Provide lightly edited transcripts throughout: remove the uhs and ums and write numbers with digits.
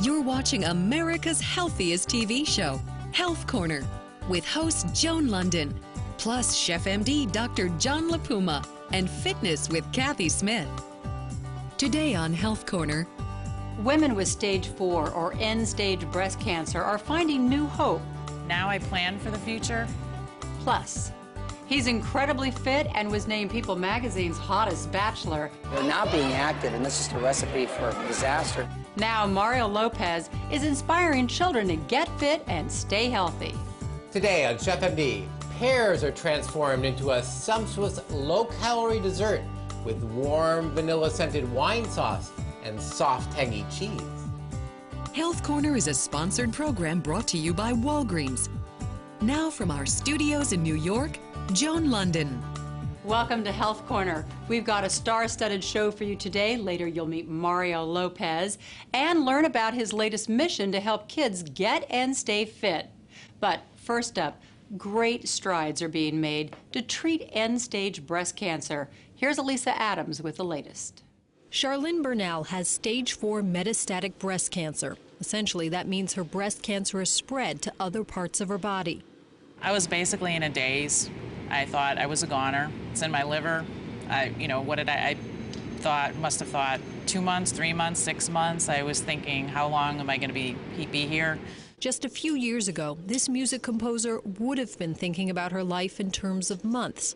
You're watching America's healthiest TV show, Health Corner, with host Joan Lunden, plus Chef MD Dr. John Puma, and fitness with Kathy Smith. Today on Health Corner, women with stage 4 or end-stage breast cancer are finding new hope. Now I plan for the future. Plus, he's incredibly fit and was named People Magazine's hottest bachelor. They're now being acted, and this is the recipe for disaster. Now Mario Lopez is inspiring children to get fit and stay healthy. Today on Chef MD, pears are transformed into a sumptuous low-calorie dessert with warm vanilla-scented wine sauce and soft, tangy cheese. Health Corner is a sponsored program brought to you by Walgreens. Now from our studios in New York, Joan Lunden. Welcome to Health Corner. We've got a star-studded show for you today. Later you'll meet Mario Lopez and learn about his latest mission to help kids get and stay fit. But first up, great strides are being made to treat end-stage breast cancer. Here's Elisa Adams with the latest. Charlene Bernal has stage 4 metastatic breast cancer. Essentially, that means her breast cancer has spread to other parts of her body. I was basically in a daze. I thought I was a goner. It's in my liver. I must have thought 2 months, 3 months, 6 months. I was thinking, how long am I going to be here? Just a few years ago, this music composer would have been thinking about her life in terms of months.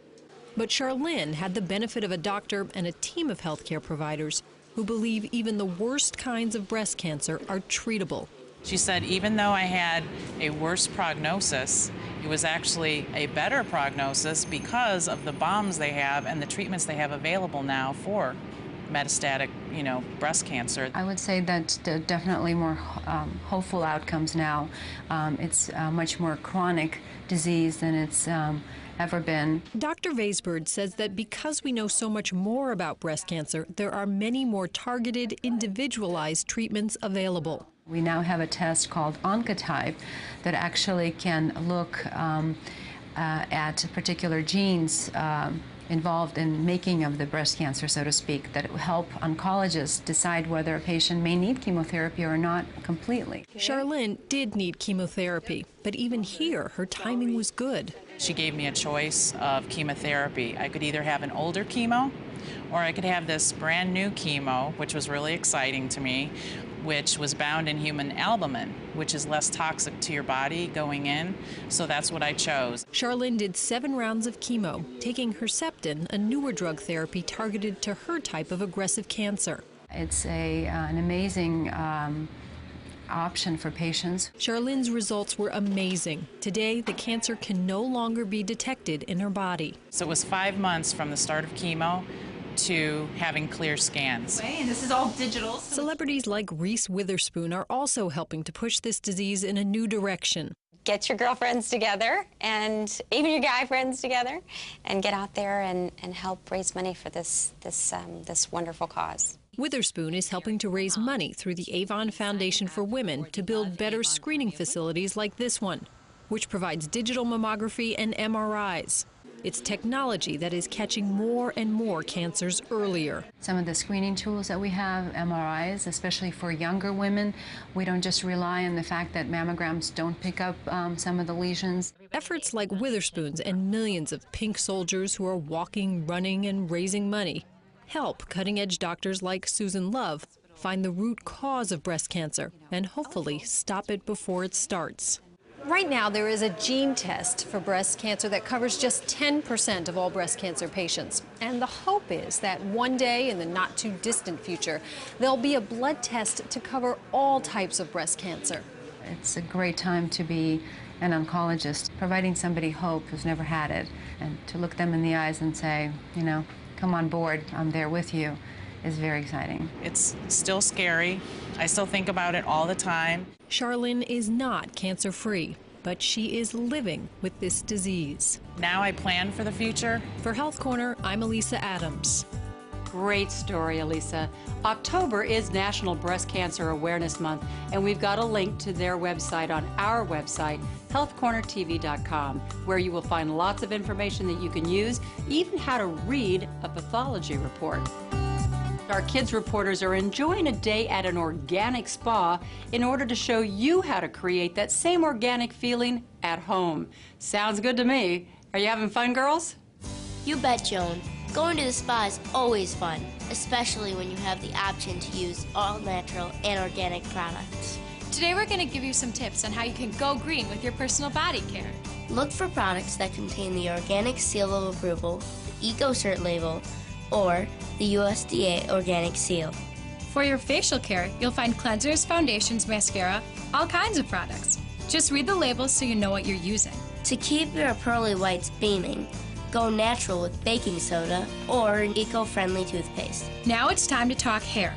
But Charlene had the benefit of a doctor and a team of healthcare providers who believe even the worst kinds of breast cancer are treatable. She said even though I had a worse prognosis, it was actually a better prognosis because of the bombs they have and the treatments they have available now for metastatic, breast cancer. I would say that definitely more hopeful outcomes now. It's a much more chronic disease than it's ever been. Dr. Vaisbird says that because we know so much more about breast cancer, there are many more targeted, individualized treatments available. We now have a test called Oncotype that actually can look at particular genes involved in making of the breast cancer, so to speak, that will help oncologists decide whether a patient may need chemotherapy or not completely. Charlene did need chemotherapy, but even here, her timing was good. She gave me a choice of chemotherapy. I could either have an older chemo, or I could have this brand new chemo, which was really exciting to me, which was bound in human albumin, which is less toxic to your body going in, so that's what I chose. Charlene did 7 rounds of chemo, taking Herceptin, a newer drug therapy targeted to her type of aggressive cancer. It's an amazing option for patients. Charlene's results were amazing. Today, the cancer can no longer be detected in her body. So it was 5 months from the start of chemo to having clear scans. And this is all digital. Celebrities like Reese Witherspoon are also helping to push this disease in a new direction. Get your girlfriends together and even your guy friends together and get out there and help raise money for this wonderful cause. Witherspoon is helping to raise money through the Avon Foundation for Women to build better screening facilities like this one, which provides digital mammography and MRIs. It's technology that is catching more and more cancers earlier. Some of the screening tools that we have, MRIs, especially for younger women, we don't just rely on the fact that mammograms don't pick up some of the lesions. Efforts like Witherspoon's and millions of pink soldiers who are walking, running, and raising money help cutting-edge doctors like Susan Love find the root cause of breast cancer and hopefully stop it before it starts. Right now, there is a gene test for breast cancer that covers just 10% of all breast cancer patients. And the hope is that one day in the not-too-distant future, there'll be a blood test to cover all types of breast cancer. It's a great time to be an oncologist, providing somebody hope who's never had it, and to look them in the eyes and say, come on board, I'm there with you, is very exciting. It's still scary. I still think about it all the time. Charlene is not cancer-free, but she is living with this disease. Now I plan for the future. For Health Corner, I'm Elisa Adams. Great story, Elisa. October is National Breast Cancer Awareness Month, and we've got a link to their website on our website, healthcornertv.com, where you will find lots of information that you can use, even how to read a pathology report. Our kids reporters are enjoying a day at an organic spa in order to show you how to create that same organic feeling at home. Sounds good to me. Are you having fun, girls? You bet, Joan. Going to the spa is always fun, especially when you have the option to use all natural and organic products. Today we're going to give you some tips on how you can go green with your personal body care. Look for products that contain the organic seal of approval, the EcoCert label, or the USDA organic seal. For your facial care, you'll find cleansers, foundations, mascara, all kinds of products. Just read the labels so you know what you're using. To keep your pearly whites beaming, go natural with baking soda or an eco-friendly toothpaste. Now it's time to talk hair.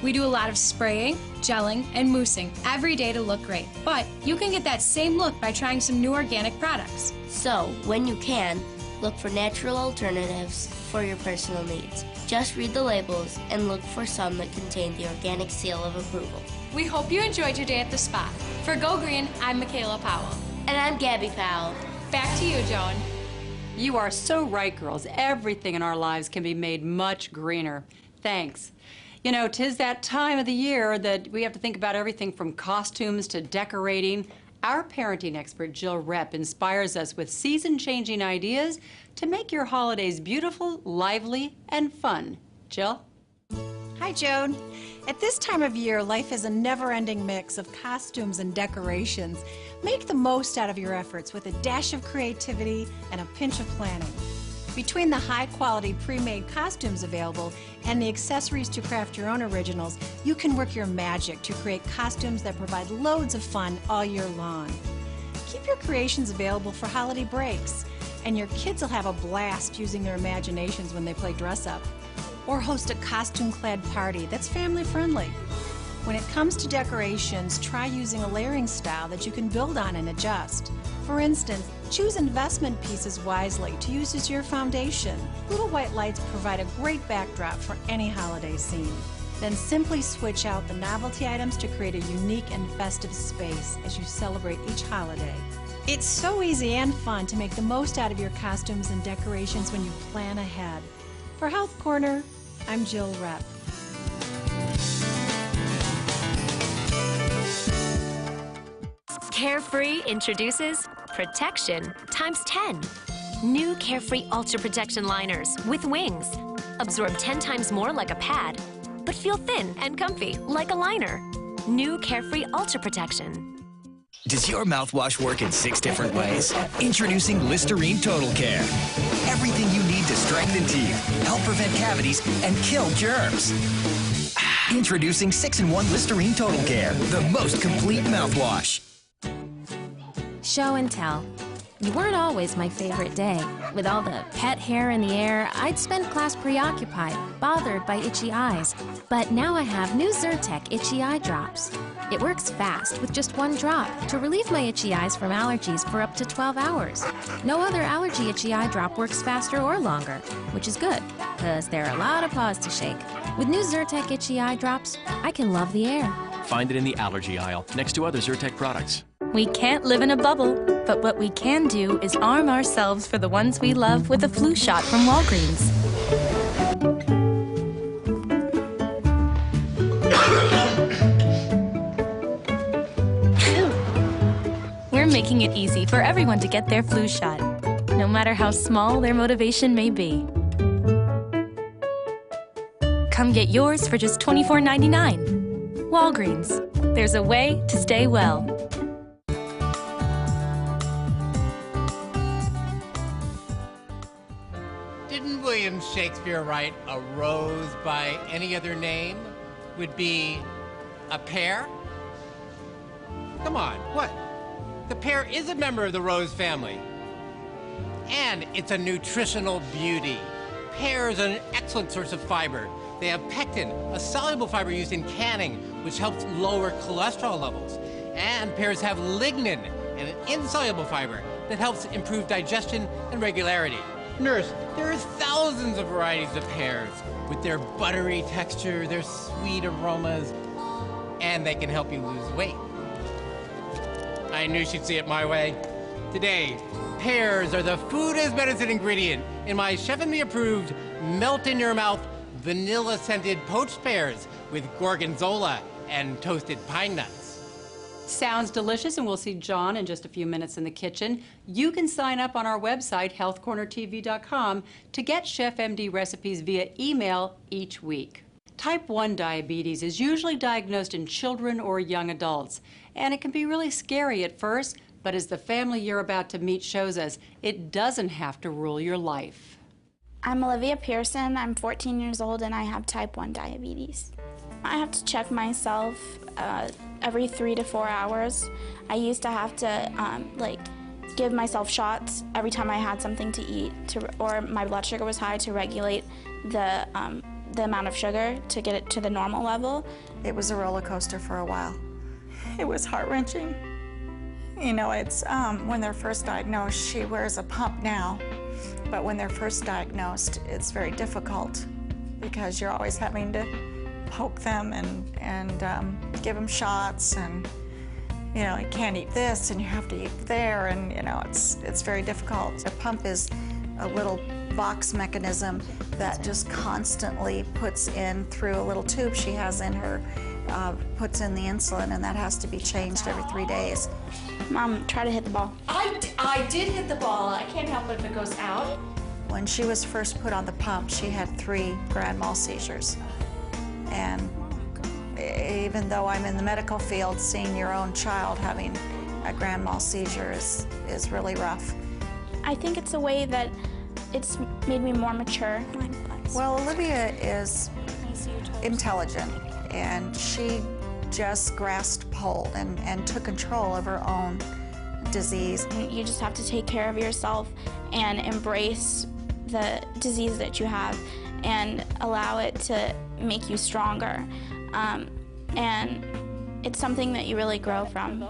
We do a lot of spraying, gelling, and moussing every day to look great. But you can get that same look by trying some new organic products. So, when you can, look for natural alternatives for your personal needs. Just read the labels and look for some that contain the organic seal of approval. We hope you enjoyed your day at the spa. For Go Green, I'm Michaela Powell. And I'm Gabby Powell. Back to you, Joan. You are so right, girls. Everything in our lives can be made much greener. Thanks. You know, 'tis that time of the year that we have to think about everything from costumes to decorating. Our parenting expert, Jill Repp, inspires us with season-changing ideas to make your holidays beautiful, lively, and fun. Jill? Hi, Joan. At this time of year, life is a never-ending mix of costumes and decorations. Make the most out of your efforts with a dash of creativity and a pinch of planning. Between the high-quality pre-made costumes available and the accessories to craft your own originals, you can work your magic to create costumes that provide loads of fun all year long. Keep your creations available for holiday breaks, and your kids will have a blast using their imaginations when they play dress-up. Or host a costume-clad party that's family-friendly. When it comes to decorations, try using a layering style that you can build on and adjust. For instance, choose investment pieces wisely to use as your foundation. Little white lights provide a great backdrop for any holiday scene. Then simply switch out the novelty items to create a unique and festive space as you celebrate each holiday. It's so easy and fun to make the most out of your costumes and decorations when you plan ahead. For Health Corner, I'm Jill Repp. Carefree introduces Protection times 10. New Carefree Ultra Protection Liners with wings. Absorb 10 times more like a pad, but feel thin and comfy like a liner. New Carefree Ultra Protection. Does your mouthwash work in 6 different ways? Introducing Listerine Total Care. Everything you need to strengthen teeth, help prevent cavities, and kill germs. Introducing 6-in-1 Listerine Total Care, the most complete mouthwash. Show and tell. You weren't always my favorite day. With all the pet hair in the air, I'd spend class preoccupied, bothered by itchy eyes. But now I have new Zyrtec itchy eye drops. It works fast with just 1 drop to relieve my itchy eyes from allergies for up to 12 hours. No other allergy itchy eye drop works faster or longer, which is good, because there are a lot of paws to shake. With new Zyrtec itchy eye drops, I can love the air. Find it in the allergy aisle, next to other Zyrtec products. We can't live in a bubble, but what we can do is arm ourselves for the ones we love with a flu shot from Walgreens. We're making it easy for everyone to get their flu shot, no matter how small their motivation may be. Come get yours for just $24.99. Walgreens. There's a way to stay well. Didn't William Shakespeare write a rose by any other name would be a pear? Come on, what? The pear is a member of the rose family. And it's a nutritional beauty. Pears are an excellent source of fiber. They have pectin, a soluble fiber used in canning, which helps lower cholesterol levels. And pears have lignin, an insoluble fiber that helps improve digestion and regularity. Nurse, there are thousands of varieties of pears with their buttery texture, their sweet aromas, and they can help you lose weight. I knew she'd see it my way. Today, pears are the food as medicine ingredient in my Chef and Me approved melt in your mouth vanilla-scented poached pears with gorgonzola and toasted pine nuts. Sounds delicious, and we'll see John in just a few minutes in the kitchen. You can sign up on our website, healthcornertv.com, to get Chef MD recipes via email each week. Type 1 diabetes is usually diagnosed in children or young adults, and it can be really scary at first, but as the family you're about to meet shows us, it doesn't have to rule your life. I'm Olivia Pearson. I'm 14 years old and I have type 1 diabetes. I have to check myself every 3 to 4 hours. I used to have to give myself shots every time I had something to eat, or my blood sugar was high, to regulate the amount of sugar to get it to the normal level. It was a roller coaster for a while. It was heart-wrenching. You know, it's when they're first diagnosed, she wears a pump now, but when they're first diagnosed, it's very difficult because you're always having to poke them and give them shots, and you know, you can't eat this and you have to eat there, and you know, it's very difficult. A pump is a little box mechanism that just constantly puts in through a little tube she has in her, puts in the insulin, and that has to be changed every 3 days. Mom, try to hit the ball. I did hit the ball. I can't help it if it goes out. When she was first put on the pump, she had 3 grand mal seizures. And even though I'm in the medical field, seeing your own child having a grand mal seizure is really rough. I think it's a way that it's made me more mature. Well, Olivia is intelligent, and she just grasped hold and took control of her own disease. You just have to take care of yourself and embrace the disease that you have and allow it to make you stronger. And it's something that you really grow from.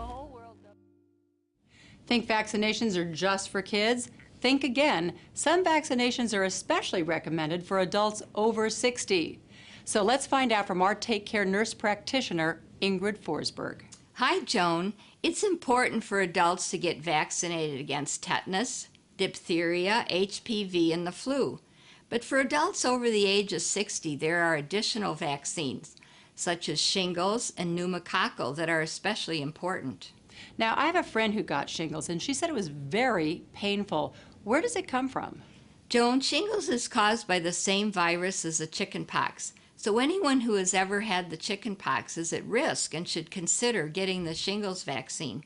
Think vaccinations are just for kids? Think again. Some vaccinations are especially recommended for adults over 60. So let's find out from our Take Care nurse practitioner, Ingrid Forsberg. Hi, Joan. It's important for adults to get vaccinated against tetanus, diphtheria, HPV, and the flu. But for adults over the age of 60, there are additional vaccines, such as shingles and pneumococcal, that are especially important. Now, I have a friend who got shingles, and she said it was very painful. Where does it come from? Joan, shingles is caused by the same virus as the chickenpox. So anyone who has ever had the chickenpox is at risk and should consider getting the shingles vaccine.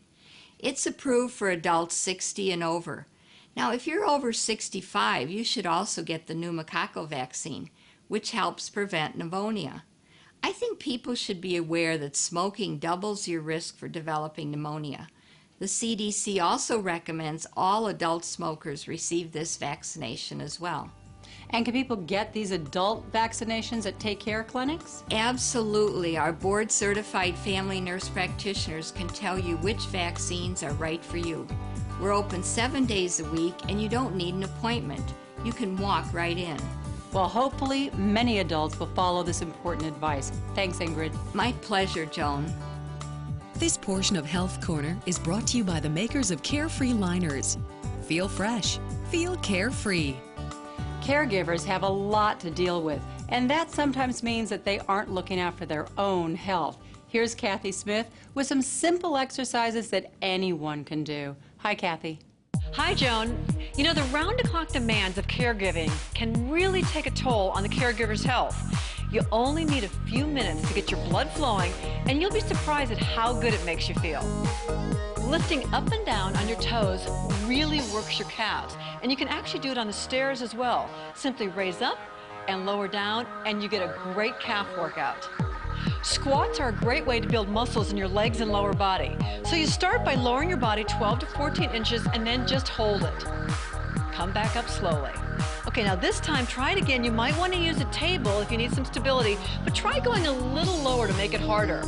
It's approved for adults 60 and over. Now, if you're over 65, you should also get the pneumococcal vaccine, which helps prevent pneumonia. I think people should be aware that smoking doubles your risk for developing pneumonia. The CDC also recommends all adult smokers receive this vaccination as well. And can people get these adult vaccinations at Take Care clinics? Absolutely. Our board-certified family nurse practitioners can tell you which vaccines are right for you. We're open 7 days a week, and you don't need an appointment. You can walk right in. Well, hopefully, many adults will follow this important advice. Thanks, Ingrid. My pleasure, Joan. This portion of Health Corner is brought to you by the makers of Carefree Liners. Feel fresh. Feel carefree. Caregivers have a lot to deal with, and that sometimes means that they aren't looking out for their own health. Here's Kathy Smith with some simple exercises that anyone can do. Hi, Kathy. Hi, Joan. You know, the round-the-clock demands of caregiving can really take a toll on the caregiver's health. You only need a few minutes to get your blood flowing, and you'll be surprised at how good it makes you feel. Lifting up and down on your toes really works your calves, and you can actually do it on the stairs as well. Simply raise up and lower down, and you get a great calf workout. Squats are a great way to build muscles in your legs and lower body. So you start by lowering your body 12 to 14 inches and then just hold it. Come back up slowly. Okay, now this time, try it again. You might want to use a table if you need some stability, but try going a little lower to make it harder.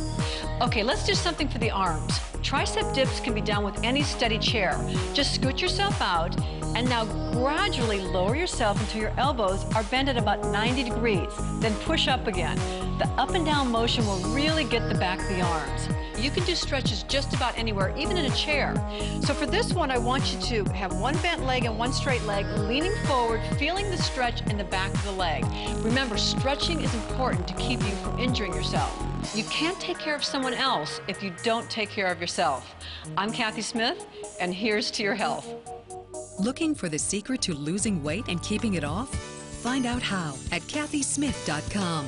Okay, let's do something for the arms. Tricep dips can be done with any steady chair. Just scoot yourself out, and now gradually lower yourself until your elbows are bent at about 90 degrees. Then push up again. The up and down motion will really get the back of the arms. You can do stretches just about anywhere, even in a chair. So for this one, I want you to have one bent leg and one straight leg, leaning forward, feeling the stretch in the back of the leg. Remember, stretching is important to keep you from injuring yourself. You can't take care of someone else if you don't take care of yourself. I'm Kathy Smith, and here's to your health. Looking for the secret to losing weight and keeping it off? Find out how at kathysmith.com.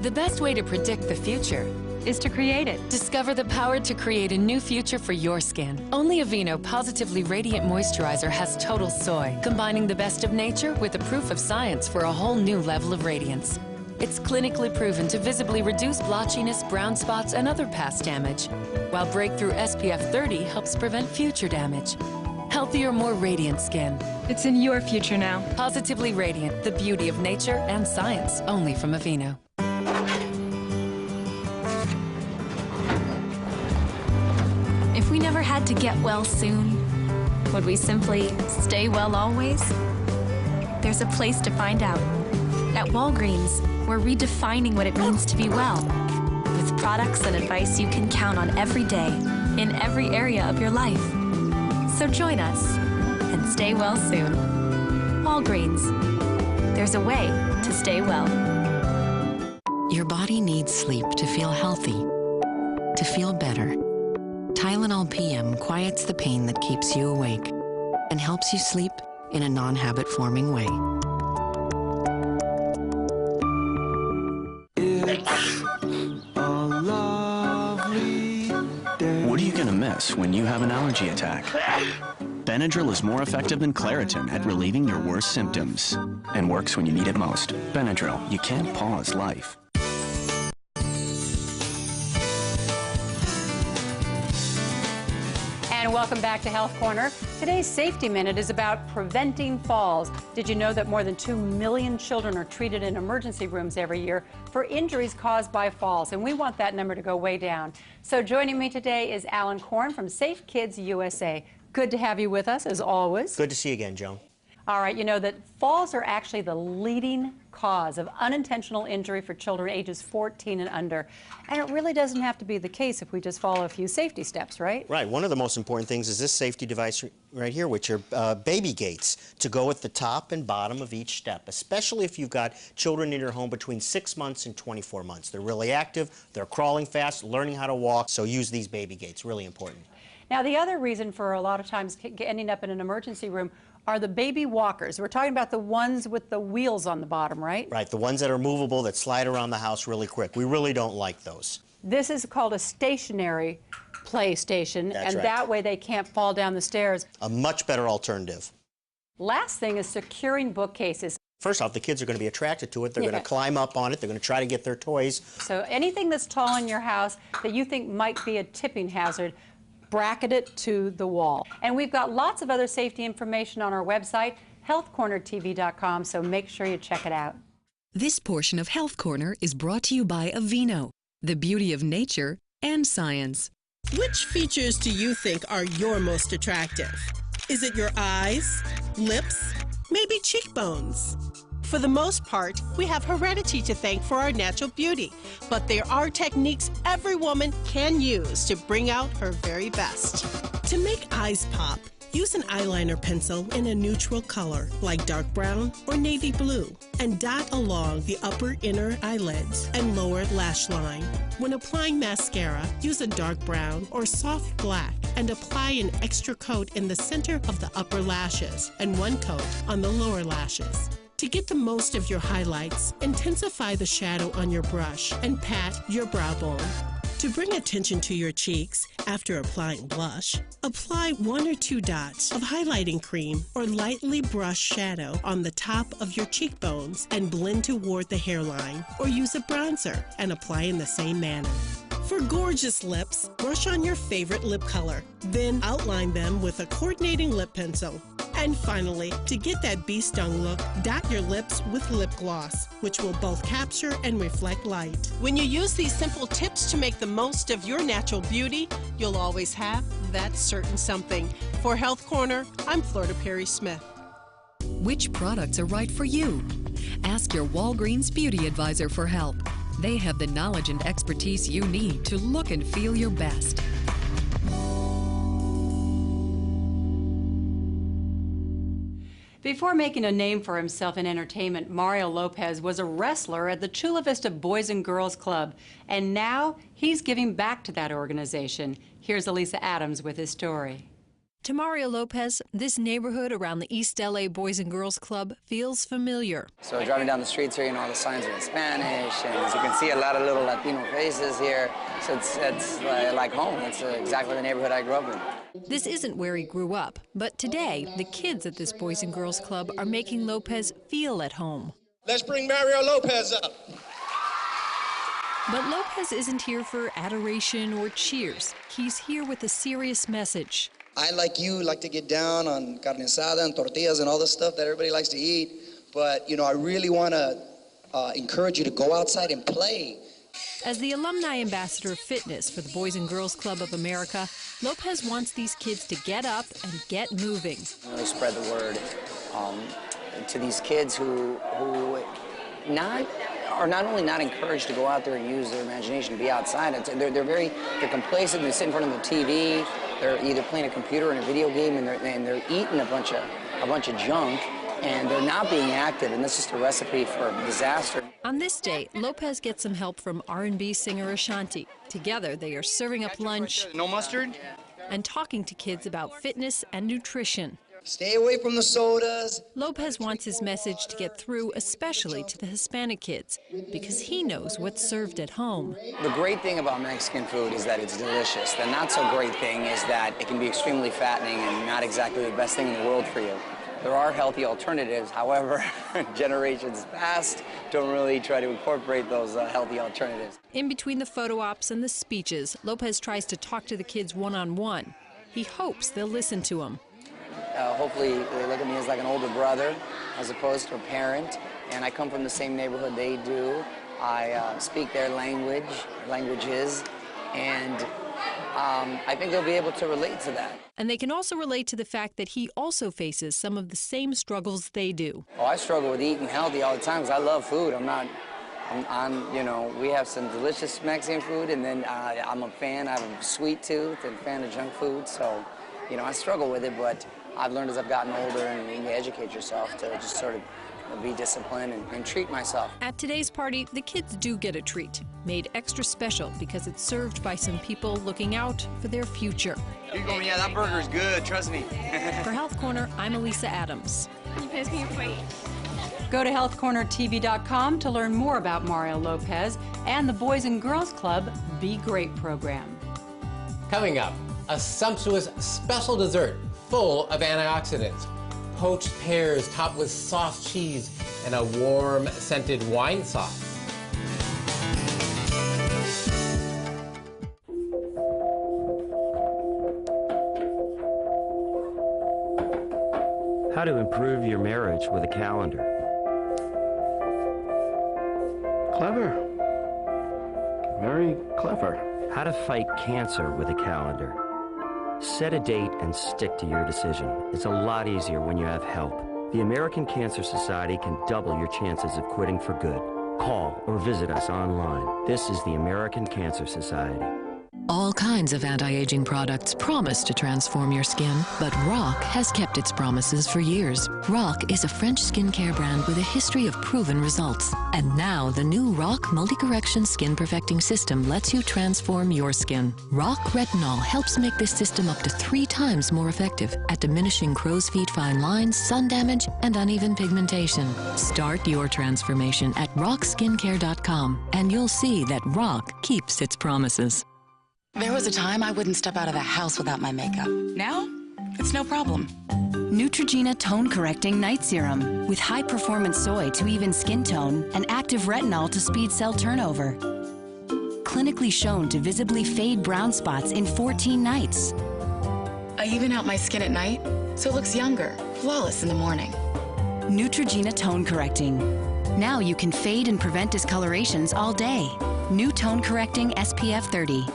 The best way to predict the future is to create it. Discover the power to create a new future for your skin. Only Aveeno Positively Radiant Moisturizer has total soy, combining the best of nature with the proof of science for a whole new level of radiance. It's clinically proven to visibly reduce blotchiness, brown spots, and other past damage, while breakthrough SPF 30 helps prevent future damage. Healthier, more radiant skin. It's in your future now. Positively Radiant, the beauty of nature and science, only from Aveeno. If we never had to get well soon, would we simply stay well always? There's a place to find out. At Walgreens, we're redefining what it means to be well, with products and advice you can count on every day, in every area of your life. So join us and stay well soon. Walgreens. There's a way to stay well. Your body needs sleep to feel healthy, to feel better. Tylenol PM quiets the pain that keeps you awake and helps you sleep in a non-habit-forming way. What are you going to miss when you have an allergy attack? Benadryl is more effective than Claritin at relieving your worst symptoms and works when you need it most. Benadryl, you can't pause life. And welcome back to Health Corner. Today's Safety Minute is about preventing falls. Did you know that more than 2 million children are treated in emergency rooms every year for injuries caused by falls? And we want that number to go way down. So joining me today is Alan Korn from Safe Kids USA. Good to have you with us, as always. Good to see you again, Joan. All right, you know that falls are actually the leading cause of unintentional injury for children ages 14 and under. And it really doesn't have to be the case if we just follow a few safety steps, right? Right. One of the most important things is this safety device right here, which are baby gates to go at the top and bottom of each step, especially if you've got children in your home between 6 months and 24 months. They're really active, they're crawling fast, learning how to walk, so use these baby gates. Really important. Now, the other reason for a lot of times ending up in an emergency room are the baby walkers. We're talking about the ones with the wheels on the bottom, right? Right, the ones that are movable that slide around the house really quick. We really don't like those. This is called a stationary play station, That's and right. that way they can't fall down the stairs. A much better alternative. Last thing is securing bookcases. First off, the kids are going to be attracted to it. They're going to climb up on it. They're going to try to get their toys. So anything that's tall in your house that you think might be a tipping hazard, bracket it to the wall. And we've got lots of other safety information on our website, healthcornertv.com, so make sure you check it out. This portion of Health Corner is brought to you by Aveeno, the beauty of nature and science. Which features do you think are your most attractive? Is it your eyes, lips, maybe cheekbones? For the most part, we have heredity to thank for our natural beauty, but there are techniques every woman can use to bring out her very best. To make eyes pop, use an eyeliner pencil in a neutral color, like dark brown or navy blue, and dot along the upper inner eyelids and lower lash line. When applying mascara, use a dark brown or soft black and apply an extra coat in the center of the upper lashes and one coat on the lower lashes. To get the most of your highlights, intensify the shadow on your brush and pat your brow bone. To bring attention to your cheeks after applying blush, apply 1 or 2 dots of highlighting cream or lightly brush shadow on the top of your cheekbones and blend toward the hairline, or use a bronzer and apply in the same manner. For gorgeous lips, brush on your favorite lip color, then outline them with a coordinating lip pencil. And finally, to get that bee-stung look, dot your lips with lip gloss, which will both capture and reflect light. When you use these simple tips to make the most of your natural beauty, you'll always have that certain something. For Health Corner, I'm Florida Perry Smith. Which products are right for you? Ask your Walgreens Beauty Advisor for help. They have the knowledge and expertise you need to look and feel your best. Before making a name for himself in entertainment, Mario Lopez was a wrestler at the Chula Vista Boys and Girls Club, and now he's giving back to that organization. Here's Elisa Adams with his story. To Mario Lopez, this neighborhood around the East LA Boys and Girls Club feels familiar. So driving down the streets here, all the signs are in Spanish, and as you can see, a lot of little Latino faces here. So it's like home. It's exactly the neighborhood I grew up in. This isn't where he grew up, but today, the kids at this Boys and Girls Club are making Lopez feel at home. Let's bring Mario Lopez up. But Lopez isn't here for adoration or cheers. He's here with a serious message. I, like you, like to get down on carne asada and tortillas and all the stuff that everybody likes to eat. But, I really want to encourage you to go outside and play. As the alumni ambassador of fitness for the Boys and Girls Club of America, Lopez wants these kids to get up and get moving. Really spread the word to these kids who are not only not encouraged to go out there and use their imagination to be outside. They're complacent. They sit in front of the TV. They're either playing a computer or a video game, and they're eating a bunch of junk, and they're not being active. And this is a recipe for disaster. On this day, Lopez gets some help from R&B singer Ashanti. Together, they are serving up lunch. No mustard? And talking to kids about fitness and nutrition. Stay away from the sodas. Lopez wants his message to get through, especially to the Hispanic kids, because he knows what's served at home. The great thing about Mexican food is that it's delicious. The not so great thing is that it can be extremely fattening and not exactly the best thing in the world for you. There are healthy alternatives. However, generations past don't really try to incorporate those healthy alternatives. In between the photo ops and the speeches, Lopez tries to talk to the kids one-on-one. He hopes they'll listen to him. Hopefully they look at me as like an older brother as opposed to a parent, and I come from the same neighborhood they do. I speak their languages, and I think they'll be able to relate to that. And they can also relate to the fact that he also faces some of the same struggles they do. Oh, I struggle with eating healthy all the time because I love food. We have some delicious Mexican food, and then I'm a fan. I have a sweet tooth and a fan of junk food, so, I struggle with it, but I've learned as I've gotten older, and you educate yourself to just sort of be disciplined and treat myself. At today's party, the kids do get a treat, made extra special because it's served by some people looking out for their future. Yeah, that burger's good, trust me. For Health Corner, I'm Elisa Adams. You guys can wait. Go to healthcornertv.com to learn more about Mario Lopez and the Boys and Girls Club Be Great program. Coming up, a sumptuous special dessert full of antioxidants. Poached pears topped with soft cheese and a warm, scented wine sauce. How to improve your marriage with a calendar. Clever. Very clever. How to fight cancer with a calendar. Set a date and stick to your decision. It's a lot easier when you have help. The American Cancer Society can double your chances of quitting for good. Call or visit us online. This is the American Cancer Society. All kinds of anti-aging products promise to transform your skin, but ROC has kept its promises for years. ROC is a French skincare brand with a history of proven results. And now the new ROC Multi-Correction Skin Perfecting System lets you transform your skin. ROC Retinol helps make this system up to 3 times more effective at diminishing crow's feet fine lines, sun damage, and uneven pigmentation. Start your transformation at ROCskincare.com, and you'll see that ROC keeps its promises. There was a time I wouldn't step out of the house without my makeup. Now, it's no problem. Neutrogena Tone Correcting Night Serum with high-performance soy to even skin tone and active retinol to speed cell turnover. Clinically shown to visibly fade brown spots in 14 nights. I even out my skin at night, so it looks younger, flawless in the morning. Neutrogena Tone Correcting. Now you can fade and prevent discolorations all day. New Tone Correcting SPF 30.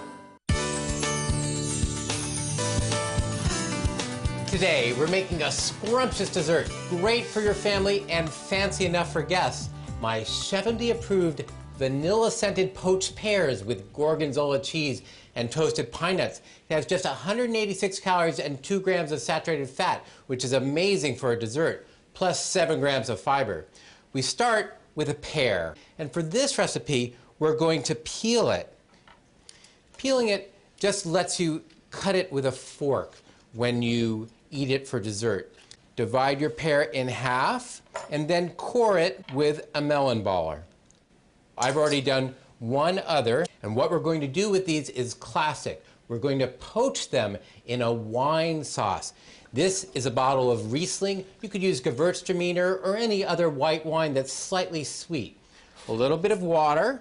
Today, we're making a scrumptious dessert, great for your family and fancy enough for guests. My Chef MD approved vanilla-scented poached pears with gorgonzola cheese and toasted pine nuts. It has just 186 calories and 2 grams of saturated fat, which is amazing for a dessert, plus 7 grams of fiber. We start with a pear, and for this recipe, we're going to peel it. Peeling it just lets you cut it with a fork when you eat it for dessert. Divide your pear in half and then core it with a melon baller. I've already done one other, and what we're going to do with these is classic. We're going to poach them in a wine sauce. This is a bottle of Riesling. You could use Gewürztraminer or any other white wine that's slightly sweet. A little bit of water.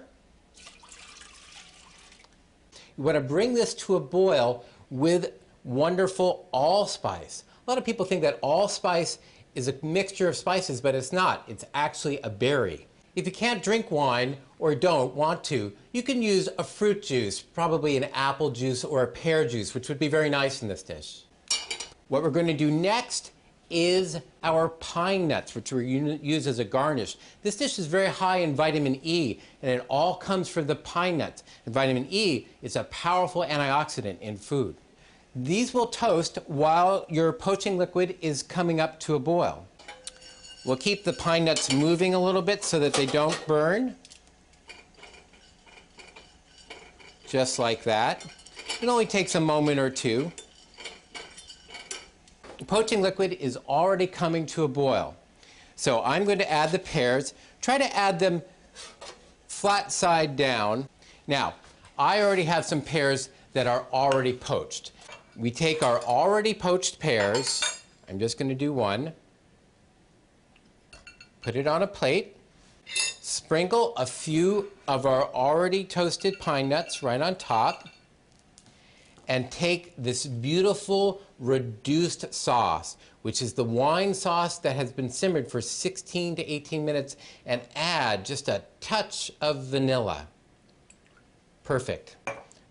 You want to bring this to a boil with wonderful allspice. A lot of people think that allspice is a mixture of spices, but it's not. It's actually a berry. If you can't drink wine or don't want to, you can use a fruit juice, probably an apple juice or a pear juice, which would be very nice in this dish. What we're going to do next is our pine nuts, which we're going to use as a garnish. This dish is very high in vitamin E, and it all comes from the pine nuts. And vitamin E is a powerful antioxidant in food. These will toast while your poaching liquid is coming up to a boil. We'll keep the pine nuts moving a little bit so that they don't burn. Just like that. It only takes a moment or two. The poaching liquid is already coming to a boil. So I'm going to add the pears. Try to add them flat side down. Now, I already have some pears that are already poached. We take our already poached pears. I'm just going to do one. Put it on a plate. Sprinkle a few of our already toasted pine nuts right on top. And take this beautiful reduced sauce, which is the wine sauce that has been simmered for 16 to 18 minutes, and add just a touch of vanilla. Perfect.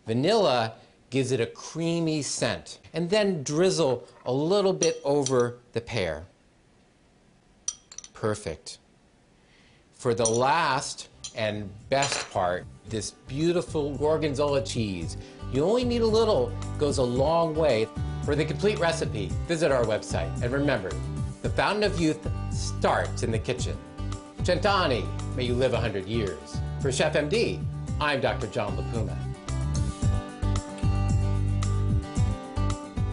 Vanilla gives it a creamy scent. And then drizzle a little bit over the pear. Perfect. For the last and best part, this beautiful gorgonzola cheese. You only need a little, goes a long way. For the complete recipe, visit our website. And remember, the fountain of youth starts in the kitchen. Cent'anni, may you live 100 years. For Chef MD, I'm Dr. John LaPuma.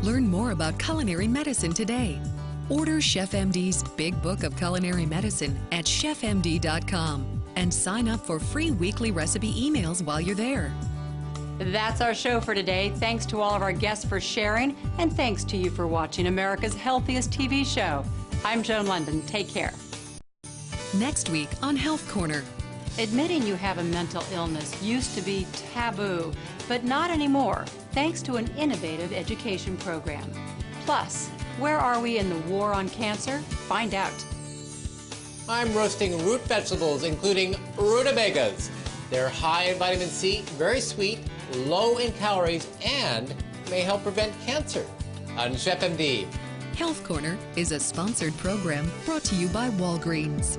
Learn more about culinary medicine today. Order Chef MD's Big Book of Culinary Medicine at chefmd.com and sign up for free weekly recipe emails while you're there. That's our show for today. Thanks to all of our guests for sharing, and thanks to you for watching America's Healthiest TV Show. I'm Joan Lunden. Take care. Next week on Health Corner. Admitting you have a mental illness used to be taboo, but not anymore, thanks to an innovative education program. Plus, where are we in the war on cancer? Find out. I'm roasting root vegetables, including rutabagas. They're high in vitamin C, very sweet, low in calories, and may help prevent cancer. On Chef MD. Health Corner is a sponsored program brought to you by Walgreens.